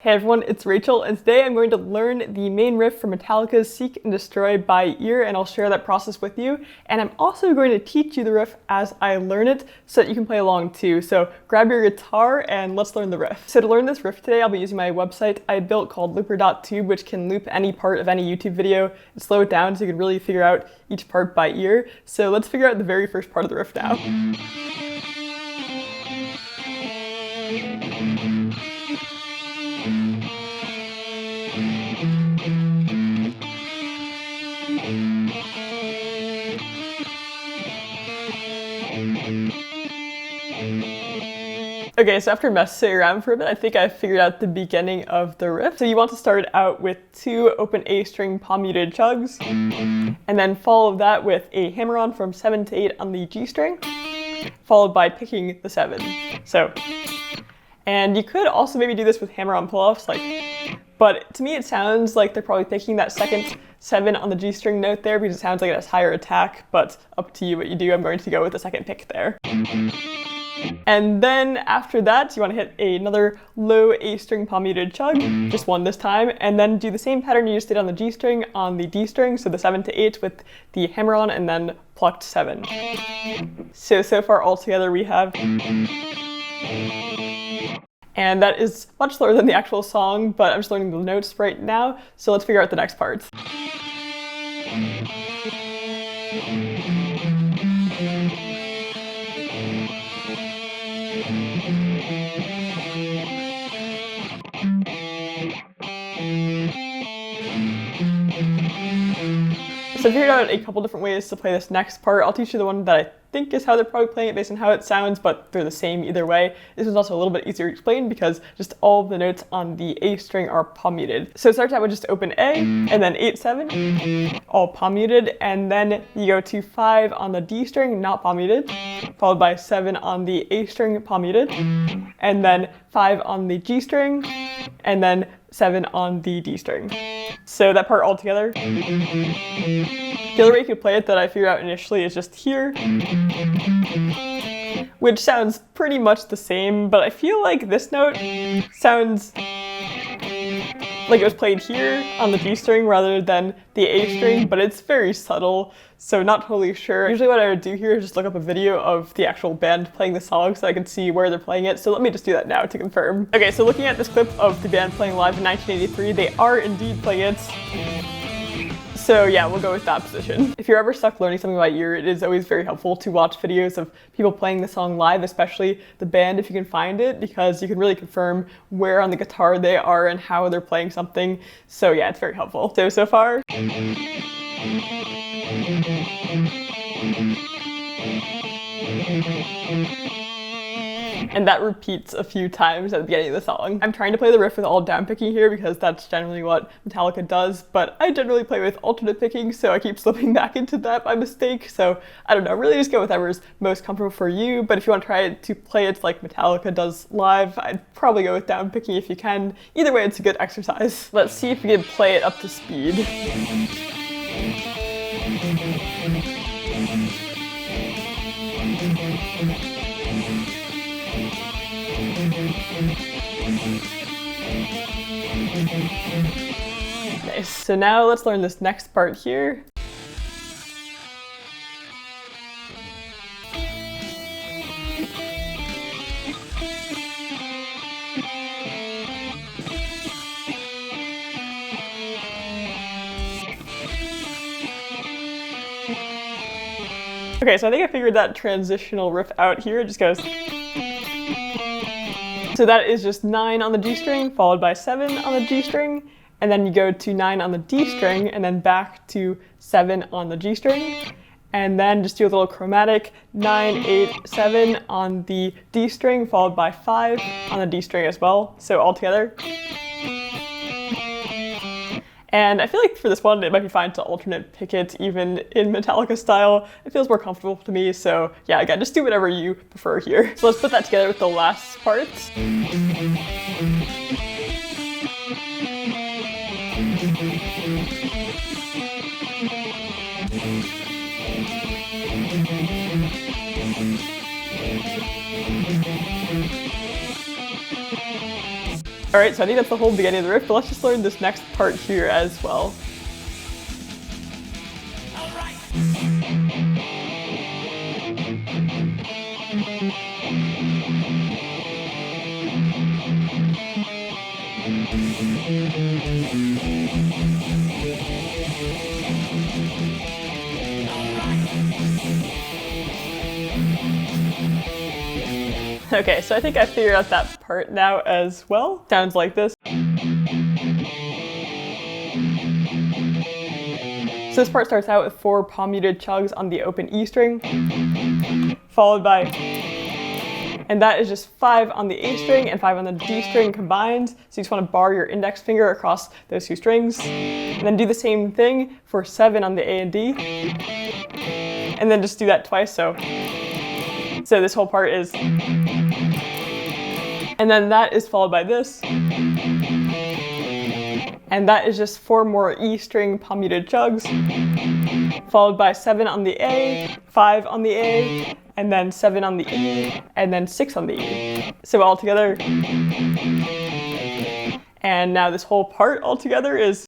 Hey everyone, it's Rachel, and today I'm going to learn the main riff from Metallica's Seek and Destroy by ear, and I'll share that process with you. And I'm also going to teach you the riff as I learn it so that you can play along too. So grab your guitar and let's learn the riff. So to learn this riff today, I'll be using my website I built called looper.tube, which can loop any part of any YouTube video and slow it down so you can really figure out each part by ear. So let's figure out the very first part of the riff now. Okay, so after messing around for a bit, I think I figured out the beginning of the riff. So you want to start out with 2 open A string palm muted chugs, and then follow that with a hammer-on from 7 to 8 on the G string, followed by picking the 7. And you could also maybe do this with hammer-on pull-offs, but to me it sounds like they're probably picking that second 7 on the G string note there because it sounds like it has higher attack, but up to you what you do. I'm going to go with the second pick there. And then after that, you want to hit another low A string palm muted chug, just one this time, and then do the same pattern you just did on the G string on the D string, so the 7 to 8 with the hammer on and then plucked 7. So far all together we have... And that is much slower than the actual song, but I'm just learning the notes right now, so let's figure out the next part. So I figured out a couple different ways to play this next part. I'll teach you the one that I think is how they're probably playing it based on how it sounds, but they're the same either way. This one's also a little bit easier to explain because just all of the notes on the A string are palm muted. So it starts out with just open A, and then 8, 7, all palm muted, and then you go to 5 on the D string, not palm muted, followed by 7 on the A string, palm muted, and then 5 on the G string, and then 7 on the D string. So that part all together. The other way you could play it that I figured out initially is just here, which sounds pretty much the same, but I feel like this note sounds like it was played here on the G string rather than the A string, but it's very subtle, so not totally sure. Usually what I would do here is just look up a video of the actual band playing the song so I can see where they're playing it, so let me just do that now to confirm. Okay, so looking at this clip of the band playing live in 1983, they are indeed playing it. So yeah, we'll go with that position. If you're ever stuck learning something by ear, it is always very helpful to watch videos of people playing the song live, especially the band if you can find it, because you can really confirm where on the guitar they are and how they're playing something. So yeah, it's very helpful. So far. And that repeats a few times at the beginning of the song. I'm trying to play the riff with all down picking here because that's generally what Metallica does, but I generally play with alternate picking, so I keep slipping back into that by mistake. So I don't know, really just go with whatever's most comfortable for you, but if you want to try to play it like Metallica does live, I'd probably go with down picking if you can. Either way, it's a good exercise. Let's see if we can play it up to speed. Nice. So now let's learn this next part here. Okay, so I think I figured that transitional riff out here. It just goes. So that is just 9 on the G string, followed by 7 on the G string, and then you go to 9 on the D string, and then back to 7 on the G string, and then just do a little chromatic 9, 8, 7 on the D string, followed by 5 on the D string as well. So all together. And I feel like for this one, it might be fine to alternate pick it even in Metallica style. It feels more comfortable to me, so yeah, again, just do whatever you prefer here. So let's put that together with the last part. Alright, so I think that's the whole beginning of the riff, but let's just learn this next part here as well. Okay, so I think I figured out that part now as well. Sounds like this. So this part starts out with 4 palm muted chugs on the open E string, followed by, and that is just 5 on the A string and 5 on the D string combined. So you just want to bar your index finger across those 2 strings, and then do the same thing for 7 on the A and D, and then just do that twice. So this whole part is, and then that is followed by this, and that is just 4 more E string palm muted chugs, followed by 7 on the A, 5 on the A, and then 7 on the E, and then 6 on the E. So all together, and now this whole part all together is.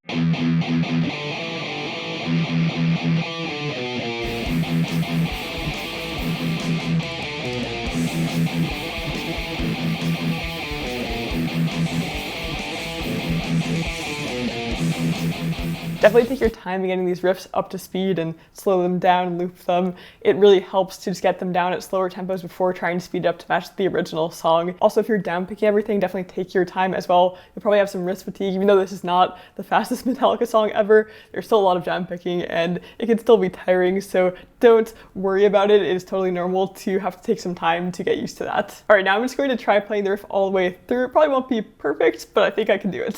Definitely take your time in getting these riffs up to speed and slow them down, loop them. It really helps to just get them down at slower tempos before trying to speed it up to match the original song. Also, if you're down picking everything, definitely take your time as well. You'll probably have some wrist fatigue. Even though this is not the fastest Metallica song ever, there's still a lot of down picking and it can still be tiring, so don't worry about it. It is totally normal to have to take some time to get used to that. All right, now I'm just going to try playing the riff all the way through. It probably won't be perfect, but I think I can do it.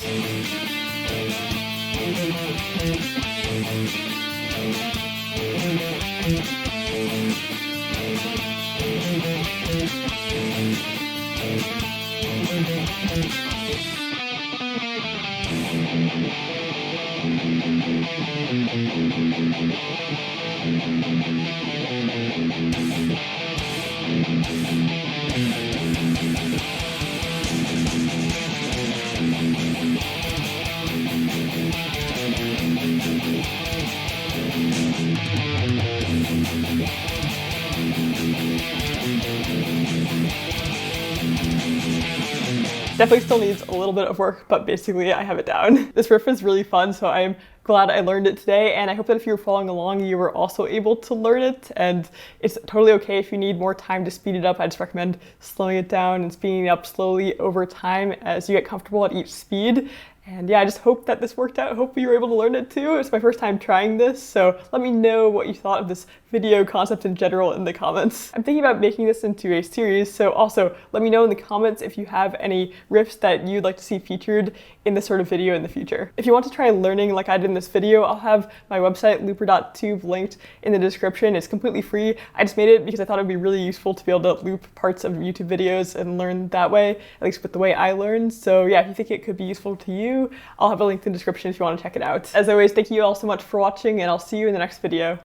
Definitely still needs a little bit of work, but basically I have it down. This riff is really fun, so I'm glad I learned it today, and I hope that if you were following along, you were also able to learn it, and it's totally okay if you need more time to speed it up. I just recommend slowing it down and speeding it up slowly over time as you get comfortable at each speed. And yeah, I just hope that this worked out. Hope you were able to learn it too. It's my first time trying this, so let me know what you thought of this video concept in general in the comments. I'm thinking about making this into a series, so also let me know in the comments if you have any riffs that you'd like to see featured in this sort of video in the future. If you want to try learning like I did in this video, I'll have my website looper.tube linked in the description. It's completely free. I just made it because I thought it'd be really useful to be able to loop parts of YouTube videos and learn that way, at least with the way I learned. So yeah, if you think it could be useful to you, I'll have a link in the description if you want to check it out. As always, thank you all so much for watching, and I'll see you in the next video.